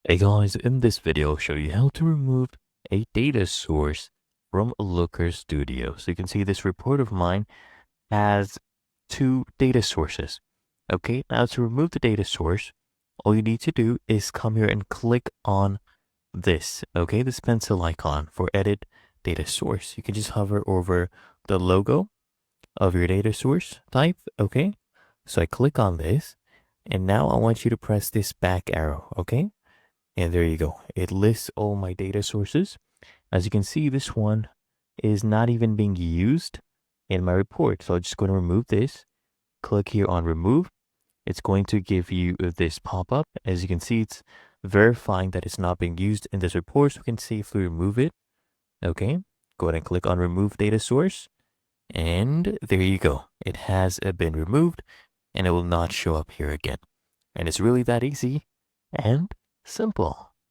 Hey guys, in this video I'll show you how to remove a data source from Looker Studio. So you can see this report of mine has two data sources. Okay, now to remove the data source, all you need to do is come here and click on this, okay, this pencil icon for edit data source. You can just hover over the logo of your data source type, okay? So I click on this, and now I want you to press this back arrow, okay? And there you go. It lists all my data sources. As you can see, this one is not even being used in my report. So I'm just going to remove this. Click here on remove. It's going to give you this pop-up. As you can see, it's verifying that it's not being used in this report. So we can see if we remove it. Okay. Go ahead and click on remove data source. And there you go. It has been removed and it will not show up here again. And it's really that easy and simple.